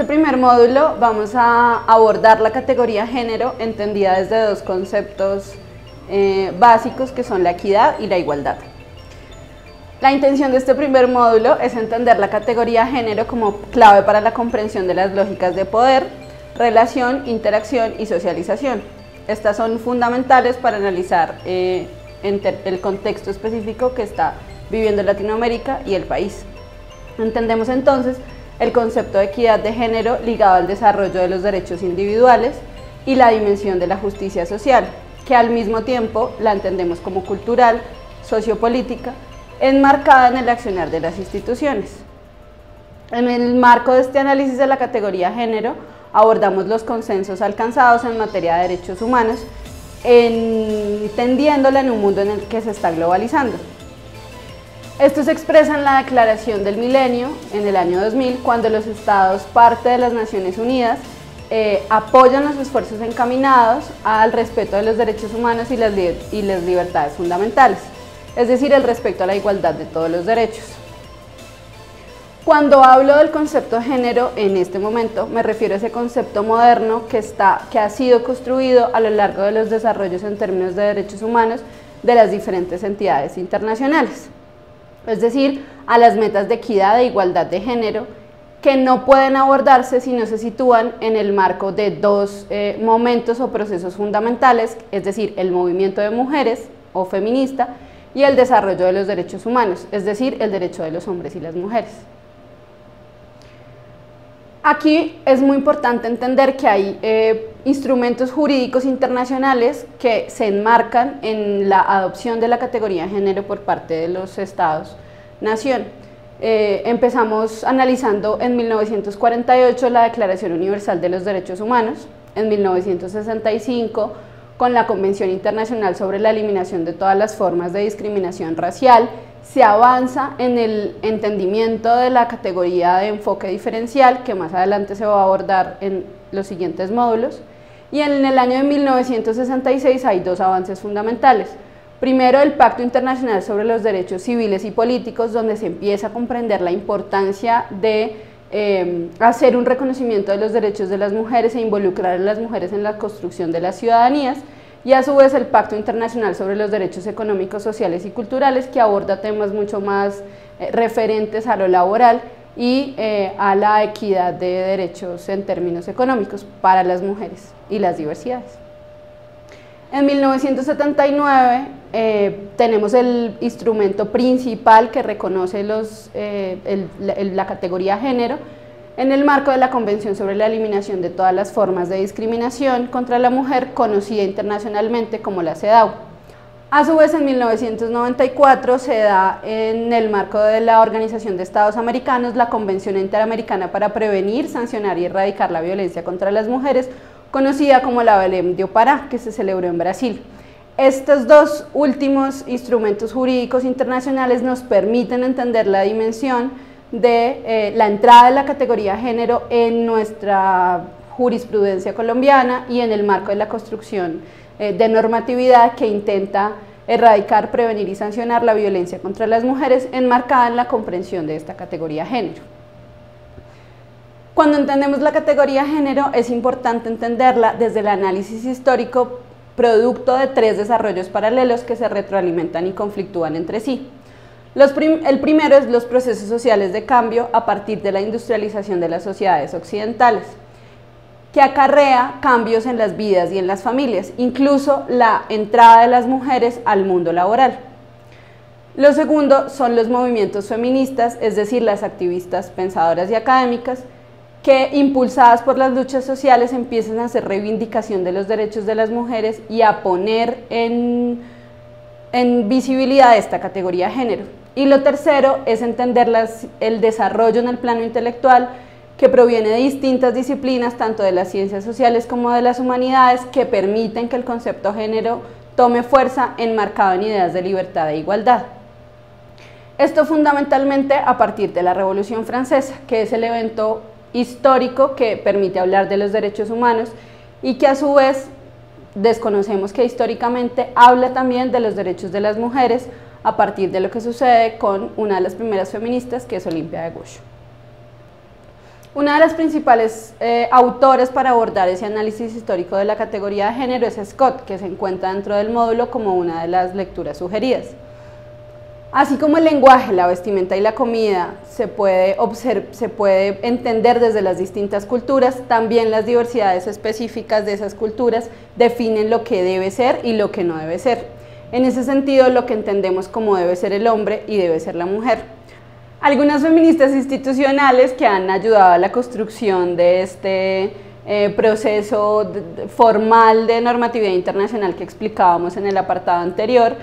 este primer módulo vamos a abordar la categoría género entendida desde dos conceptos básicos que son la equidad y la igualdad. La intención de este primer módulo es entender la categoría género como clave para la comprensión de las lógicas de poder, relación, interacción y socialización. Estas son fundamentales para analizar el contexto específico que está viviendo Latinoamérica y el país. Entendemos entonces el concepto de equidad de género ligado al desarrollo de los derechos individuales y la dimensión de la justicia social, que al mismo tiempo la entendemos como cultural, sociopolítica, enmarcada en el accionar de las instituciones. En el marco de este análisis de la categoría género, abordamos los consensos alcanzados en materia de derechos humanos, entendiéndola en un mundo en el que se está globalizando. Esto se expresa en la Declaración del Milenio en el año 2000, cuando los estados, parte de las Naciones Unidas, apoyan los esfuerzos encaminados al respeto de los derechos humanos y las libertades fundamentales, es decir, el respeto a la igualdad de todos los derechos. Cuando hablo del concepto de género en este momento, me refiero a ese concepto moderno que ha sido construido a lo largo de los desarrollos en términos de derechos humanos de las diferentes entidades internacionales. Es decir, a las metas de equidad e igualdad de género, que no pueden abordarse si no se sitúan en el marco de dos momentos o procesos fundamentales, es decir, el movimiento de mujeres o feminista y el desarrollo de los derechos humanos, es decir, el derecho de los hombres y las mujeres. Aquí es muy importante entender que hay instrumentos jurídicos internacionales que se enmarcan en la adopción de la categoría de género por parte de los Estados-nación. Empezamos analizando en 1948 la Declaración Universal de los Derechos Humanos, en 1965 con la Convención Internacional sobre la Eliminación de todas las formas de discriminación racial. Se avanza en el entendimiento de la categoría de enfoque diferencial, que más adelante se va a abordar en los siguientes módulos, y en el año de 1966 hay dos avances fundamentales. Primero, el Pacto Internacional sobre los Derechos Civiles y Políticos, donde se empieza a comprender la importancia de hacer un reconocimiento de los derechos de las mujeres e involucrar a las mujeres en la construcción de las ciudadanías, y a su vez el Pacto Internacional sobre los Derechos Económicos, Sociales y Culturales, que aborda temas mucho más referentes a lo laboral y a la equidad de derechos en términos económicos para las mujeres y las diversidades. En 1979 tenemos el instrumento principal que reconoce la categoría género en el marco de la Convención sobre la Eliminación de todas las formas de discriminación contra la mujer, conocida internacionalmente como la CEDAW. A su vez, en 1994 se da en el marco de la Organización de Estados Americanos la Convención Interamericana para prevenir, sancionar y erradicar la violencia contra las mujeres, conocida como la Belém do Pará, que se celebró en Brasil. Estos dos últimos instrumentos jurídicos internacionales nos permiten entender la dimensión de la entrada de la categoría género en nuestra jurisprudencia colombiana y en el marco de la construcción de normatividad que intenta erradicar, prevenir y sancionar la violencia contra las mujeres, enmarcada en la comprensión de esta categoría género. Cuando entendemos la categoría género, es importante entenderla desde el análisis histórico, producto de tres desarrollos paralelos que se retroalimentan y conflictúan entre sí. El primero es los procesos sociales de cambio a partir de la industrialización de las sociedades occidentales, que acarrea cambios en las vidas y en las familias, incluso la entrada de las mujeres al mundo laboral. Lo segundo son los movimientos feministas, es decir, las activistas, pensadoras y académicas, que impulsadas por las luchas sociales empiezan a hacer reivindicación de los derechos de las mujeres y a poner en visibilidad esta categoría de género. Y lo tercero es entender el desarrollo en el plano intelectual que proviene de distintas disciplinas, tanto de las ciencias sociales como de las humanidades, que permiten que el concepto género tome fuerza enmarcado en ideas de libertad e igualdad. Esto fundamentalmente a partir de la Revolución Francesa, que es el evento histórico que permite hablar de los derechos humanos y que a su vez desconocemos que históricamente habla también de los derechos de las mujeres a partir de lo que sucede con una de las primeras feministas, que es Olimpia de Gouges. Una de las principales autores para abordar ese análisis histórico de la categoría de género es Scott, que se encuentra dentro del módulo como una de las lecturas sugeridas. Así como el lenguaje, la vestimenta y la comida se puede entender desde las distintas culturas, también las diversidades específicas de esas culturas definen lo que debe ser y lo que no debe ser. En ese sentido, lo que entendemos como debe ser el hombre y debe ser la mujer. Algunas feministas institucionales que han ayudado a la construcción de este proceso formal de normatividad internacional que explicábamos en el apartado anterior,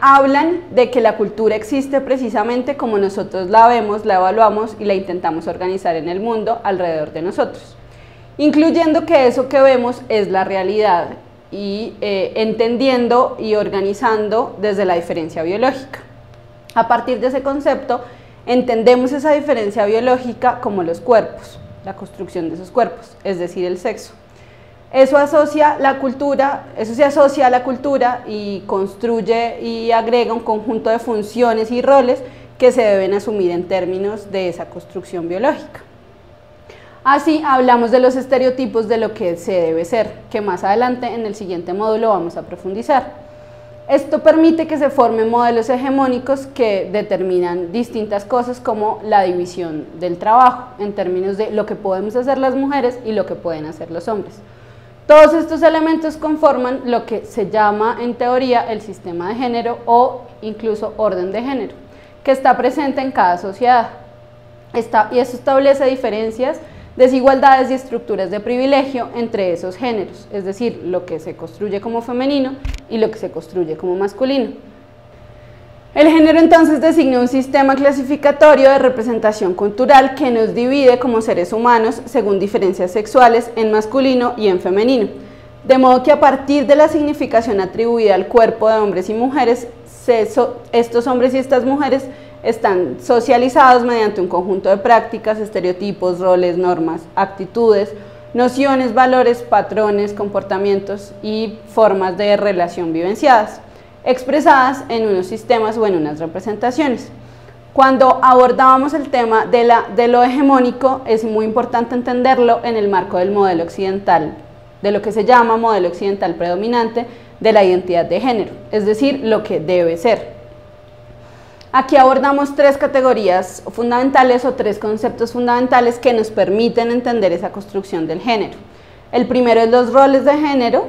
hablan de que la cultura existe precisamente como nosotros la vemos, la evaluamos y la intentamos organizar en el mundo alrededor de nosotros, incluyendo que eso que vemos es la realidad y entendiendo y organizando desde la diferencia biológica. A partir de ese concepto, entendemos esa diferencia biológica como los cuerpos, la construcción de esos cuerpos, es decir, el sexo. Eso se asocia a la cultura y construye y agrega un conjunto de funciones y roles que se deben asumir en términos de esa construcción biológica. Así hablamos de los estereotipos de lo que se debe ser, que más adelante en el siguiente módulo vamos a profundizar. Esto permite que se formen modelos hegemónicos que determinan distintas cosas como la división del trabajo, en términos de lo que podemos hacer las mujeres y lo que pueden hacer los hombres. Todos estos elementos conforman lo que se llama en teoría el sistema de género o incluso orden de género, que está presente en cada sociedad. Y eso establece diferencias, desigualdades y estructuras de privilegio entre esos géneros, es decir, lo que se construye como femenino y lo que se construye como masculino. El género entonces designa un sistema clasificatorio de representación cultural que nos divide como seres humanos según diferencias sexuales en masculino y en femenino, de modo que a partir de la significación atribuida al cuerpo de hombres y mujeres, estos hombres y estas mujeres están socializados mediante un conjunto de prácticas, estereotipos, roles, normas, actitudes, nociones, valores, patrones, comportamientos y formas de relación vivenciadas, expresadas en unos sistemas o en unas representaciones. Cuando abordábamos el tema de lo hegemónico, es muy importante entenderlo en el marco del modelo occidental, de lo que se llama modelo occidental predominante de la identidad de género, es decir, lo que debe ser. Aquí abordamos tres categorías fundamentales o tres conceptos fundamentales que nos permiten entender esa construcción del género. El primero es los roles de género,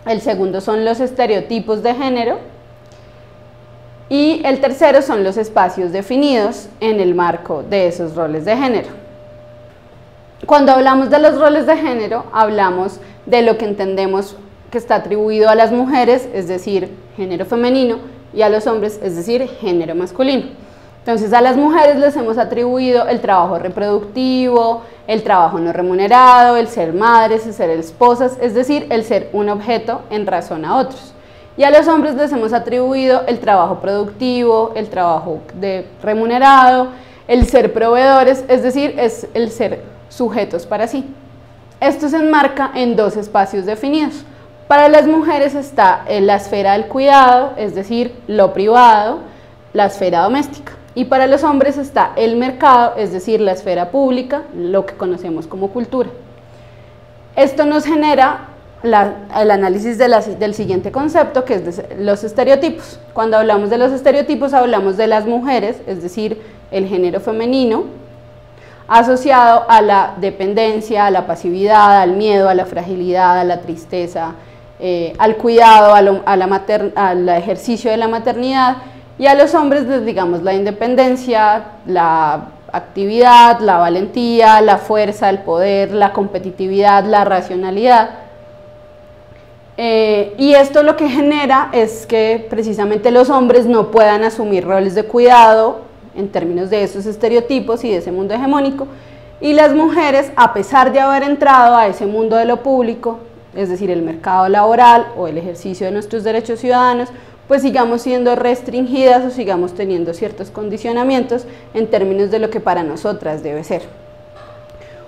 el segundo son los estereotipos de género y el tercero son los espacios definidos en el marco de esos roles de género. Cuando hablamos de los roles de género, hablamos de lo que entendemos que está atribuido a las mujeres, es decir, género femenino, y a los hombres, es decir, género masculino. Entonces a las mujeres les hemos atribuido el trabajo reproductivo, el trabajo no remunerado, el ser madres, el ser esposas, es decir, el ser un objeto en razón a otros. Y a los hombres les hemos atribuido el trabajo productivo, el trabajo remunerado, el ser proveedores, es decir, es el ser sujetos para sí. Esto se enmarca en dos espacios definidos. Para las mujeres está la esfera del cuidado, es decir, lo privado, la esfera doméstica. Y para los hombres está el mercado, es decir, la esfera pública, lo que conocemos como cultura. Esto nos genera el análisis del siguiente concepto, que es de los estereotipos. Cuando hablamos de los estereotipos, hablamos de las mujeres, es decir, el género femenino, asociado a la dependencia, a la pasividad, al miedo, a la fragilidad, a la tristeza, al cuidado, al ejercicio de la maternidad, y a los hombres les digamos la independencia, la actividad, la valentía, la fuerza, el poder, la competitividad, la racionalidad. Y esto lo que genera es que precisamente los hombres no puedan asumir roles de cuidado en términos de esos estereotipos y de ese mundo hegemónico, y las mujeres, a pesar de haber entrado a ese mundo de lo público, es decir, el mercado laboral o el ejercicio de nuestros derechos ciudadanos, pues sigamos siendo restringidas o sigamos teniendo ciertos condicionamientos en términos de lo que para nosotras debe ser.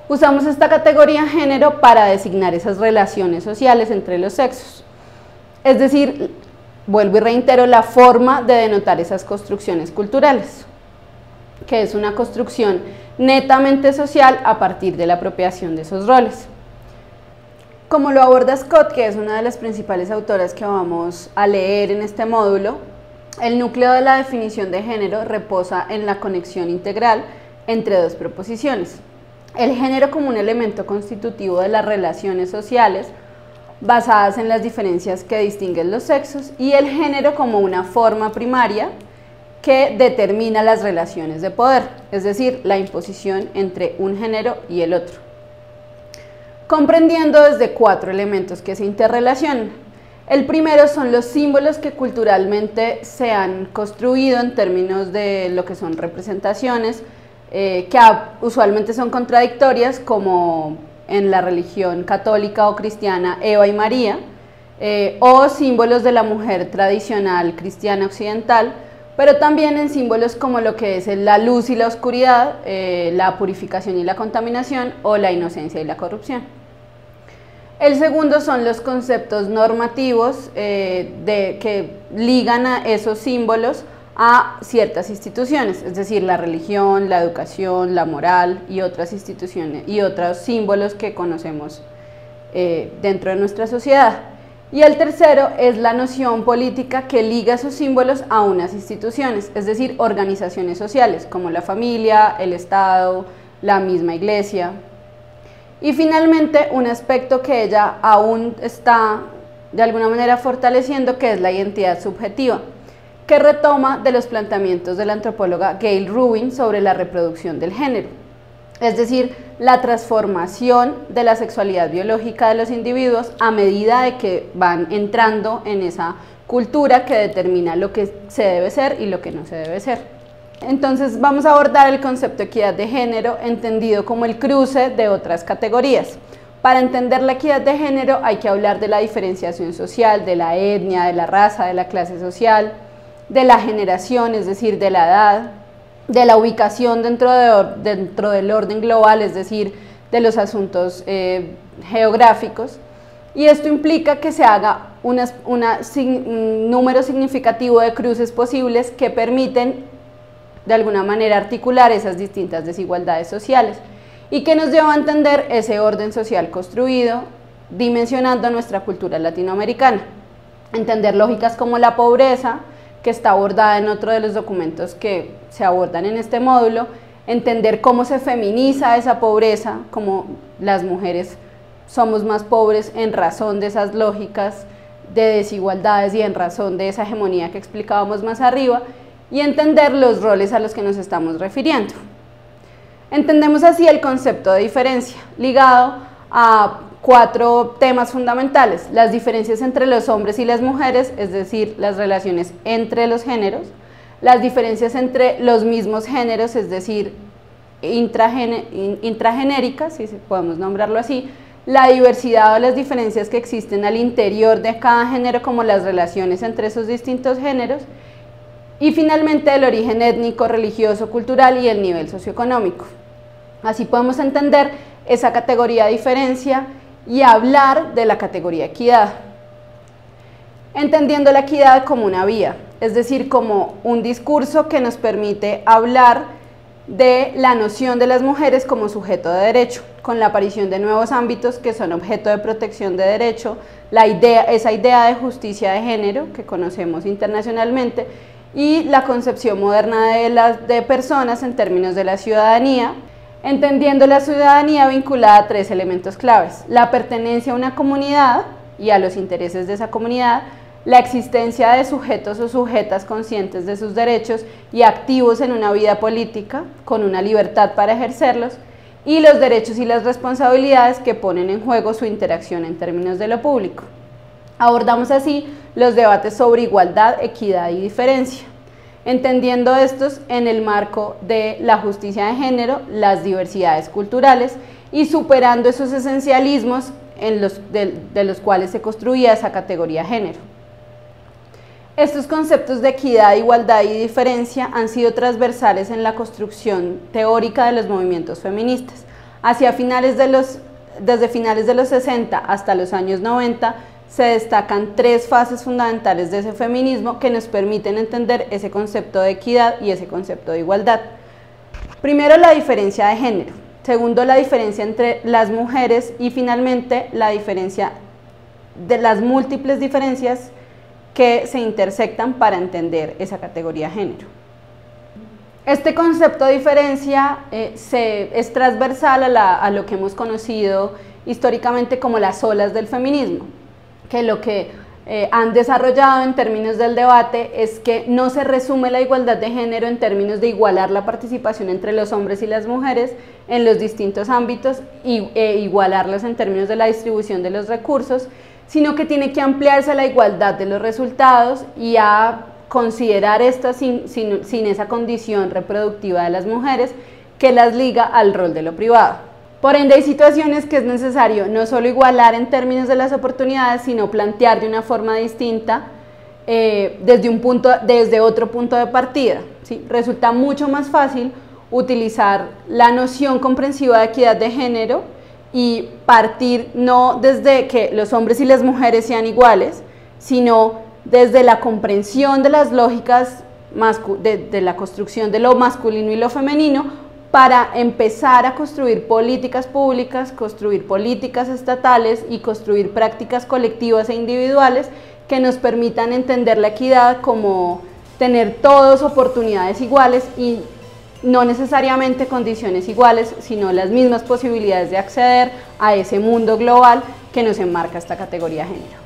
Usamos esta categoría género para designar esas relaciones sociales entre los sexos, es decir, vuelvo y reitero, la forma de denotar esas construcciones culturales, que es una construcción netamente social a partir de la apropiación de esos roles. Como lo aborda Scott, que es una de las principales autoras que vamos a leer en este módulo, el núcleo de la definición de género reposa en la conexión integral entre dos proposiciones: el género como un elemento constitutivo de las relaciones sociales basadas en las diferencias que distinguen los sexos, y el género como una forma primaria que determina las relaciones de poder, es decir, la imposición entre un género y el otro, comprendiendo desde 4 elementos que se interrelacionan. El primero son los símbolos que culturalmente se han construido en términos de lo que son representaciones, que usualmente son contradictorias, como en la religión católica o cristiana Eva y María, o símbolos de la mujer tradicional cristiana occidental, pero también en símbolos como lo que es la luz y la oscuridad, la purificación y la contaminación, o la inocencia y la corrupción. El segundo son los conceptos normativos que ligan a esos símbolos a ciertas instituciones, es decir, la religión, la educación, la moral y otras instituciones y otros símbolos que conocemos dentro de nuestra sociedad. Y el tercero es la noción política que liga esos símbolos a unas instituciones, es decir, organizaciones sociales como la familia, el Estado, la misma iglesia. Y finalmente, un aspecto que ella aún está de alguna manera fortaleciendo, que es la identidad subjetiva, que retoma de los planteamientos de la antropóloga Gayle Rubin sobre la reproducción del género, es decir, la transformación de la sexualidad biológica de los individuos a medida de que van entrando en esa cultura que determina lo que se debe ser y lo que no se debe ser. Entonces vamos a abordar el concepto de equidad de género entendido como el cruce de otras categorías. Para entender la equidad de género hay que hablar de la diferenciación social, de la etnia, de la raza, de la clase social, de la generación, es decir, de la edad, de la ubicación dentro del orden global, es decir, de los asuntos geográficos, y esto implica que se haga un número significativo de cruces posibles que permiten de alguna manera articular esas distintas desigualdades sociales y que nos lleva a entender ese orden social construido dimensionando nuestra cultura latinoamericana, entender lógicas como la pobreza, que está abordada en otro de los documentos que se abordan en este módulo, entender cómo se feminiza esa pobreza, cómo las mujeres somos más pobres en razón de esas lógicas de desigualdades y en razón de esa hegemonía que explicábamos más arriba, y entender los roles a los que nos estamos refiriendo. Entendemos así el concepto de diferencia, ligado a 4 temas fundamentales: las diferencias entre los hombres y las mujeres, es decir, las relaciones entre los géneros; las diferencias entre los mismos géneros, es decir, intragenéricas, si podemos nombrarlo así; la diversidad o las diferencias que existen al interior de cada género, como las relaciones entre esos distintos géneros; y finalmente el origen étnico, religioso, cultural y el nivel socioeconómico. Así podemos entender esa categoría de diferencia y hablar de la categoría equidad, entendiendo la equidad como una vía, es decir, como un discurso que nos permite hablar de la noción de las mujeres como sujeto de derecho, con la aparición de nuevos ámbitos que son objeto de protección de derecho, esa idea de justicia de género que conocemos internacionalmente, y la concepción moderna de personas en términos de la ciudadanía, entendiendo la ciudadanía vinculada a 3 elementos claves: la pertenencia a una comunidad y a los intereses de esa comunidad, la existencia de sujetos o sujetas conscientes de sus derechos y activos en una vida política, con una libertad para ejercerlos, y los derechos y las responsabilidades que ponen en juego su interacción en términos de lo público. Abordamos así los debates sobre igualdad, equidad y diferencia, entendiendo estos en el marco de la justicia de género, las diversidades culturales y superando esos esencialismos de los cuales se construía esa categoría género. Estos conceptos de equidad, igualdad y diferencia han sido transversales en la construcción teórica de los movimientos feministas. Desde finales de los 60 hasta los años 90 se destacan 3 fases fundamentales de ese feminismo que nos permiten entender ese concepto de equidad y ese concepto de igualdad. Primero, la diferencia de género. Segundo, la diferencia entre las mujeres y finalmente la diferencia de las múltiples diferencias que se intersectan para entender esa categoría de género. Este concepto de diferencia es transversal a lo que hemos conocido históricamente como las olas del feminismo, que lo que han desarrollado en términos del debate es que no se resume la igualdad de género en términos de igualar la participación entre los hombres y las mujeres en los distintos ámbitos e igualarlos en términos de la distribución de los recursos, sino que tiene que ampliarse la igualdad de los resultados y a considerar esto sin esa condición reproductiva de las mujeres que las liga al rol de lo privado. Por ende, hay situaciones que es necesario no solo igualar en términos de las oportunidades, sino plantear de una forma distinta desde otro punto de partida, ¿sí? Resulta mucho más fácil utilizar la noción comprensiva de equidad de género y partir no desde que los hombres y las mujeres sean iguales, sino desde la comprensión de las lógicas de la construcción de lo masculino y lo femenino, para empezar a construir políticas públicas, construir políticas estatales y construir prácticas colectivas e individuales que nos permitan entender la equidad como tener todos oportunidades iguales y no necesariamente condiciones iguales, sino las mismas posibilidades de acceder a ese mundo global que nos enmarca esta categoría de género.